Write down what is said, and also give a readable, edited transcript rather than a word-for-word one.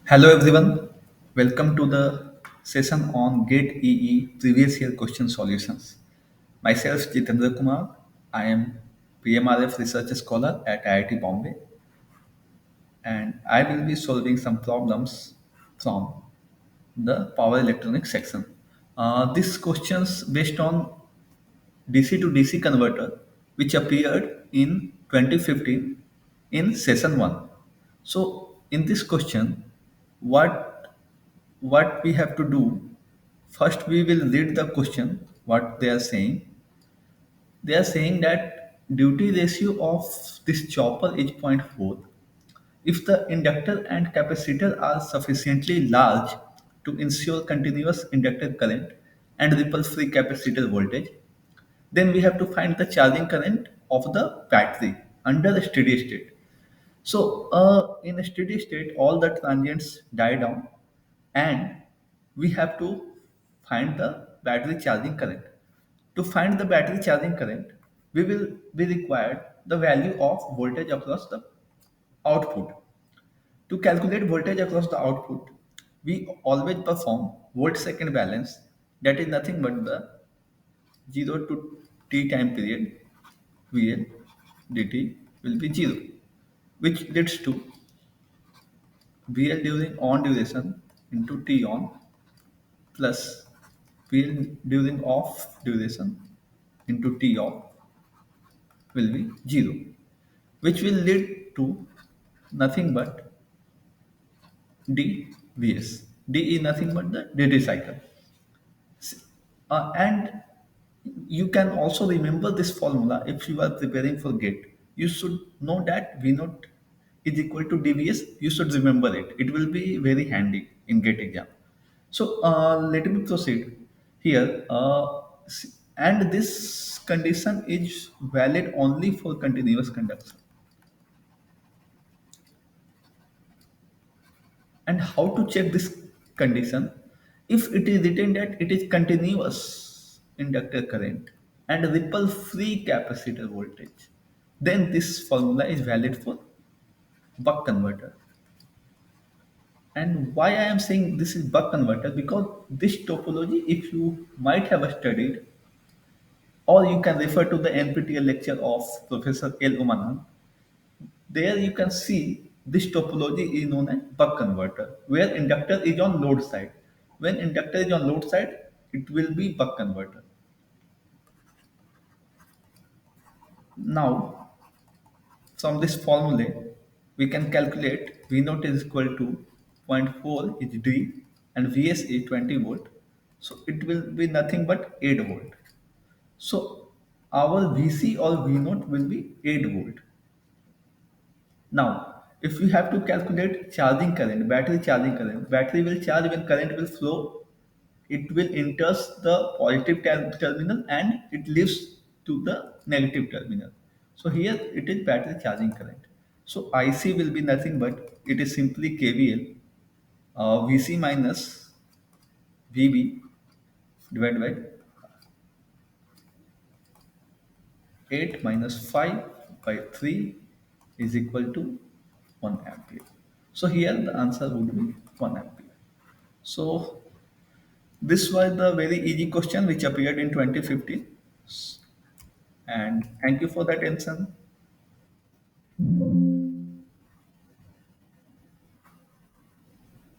Hello everyone, welcome to the session on GATE EE previous year question solutions. Myself Jitendra Kumar, I am PMRF research scholar at IIT Bombay and I will be solving some problems from the power electronics section. These questions based on DC to DC converter which appeared in 2015 in session 1. So in this question, what we have to do, first we will read the question what they are saying that duty ratio of this chopper is zero point 0.4 if the inductor and capacitor are sufficiently large to ensure continuous inductor current and ripple free capacitor voltage, then we have to find the charging current of the battery under a steady state. So, in a steady state, all the transients die down, and we have to find the battery charging current. To find the battery charging current, we will be required the value of voltage across the output. To calculate voltage across the output, we always perform volt second balance, that is nothing but the 0 to t time period VL dt will be 0, which leads to VL during on duration into T on plus VL during off duration into T off will be 0, which will lead to nothing but dVs. D is nothing but the duty cycle. And you can also remember this formula if you are preparing for GATE. You should know that V naught is equal to dVs. You should remember it. It will be very handy in GATE exam. So let me proceed here. And this condition is valid only for continuous conduction. And how to check this condition? If it is written that it is continuous inductor current and ripple free capacitor voltage, then this formula is valid for buck converter. And why I am saying this is buck converter, because this topology, if you might have studied, or you can refer to the NPTEL lecture of Professor L. Umanan, there you can see this topology is known as buck converter, where inductor is on load side. When inductor is on load side, it will be buck converter. Now, from this formula, we can calculate V naught is equal to zero point 0.4 is D and Vs is 20 volt. So it will be nothing but 8 volt. So our Vc or V naught will be 8 volt. Now, if we have to calculate charging current, battery charging current, battery will charge when current will flow. It will enters the positive terminal and it leaves to the negative terminal. So here it is battery charging current. So IC will be nothing but it is simply KVL, VC minus VB divided by 8 minus 5 by 3 is equal to 1 ampere. So here the answer would be 1 ampere. So this was the very easy question which appeared in 2015, and thank you for the attention.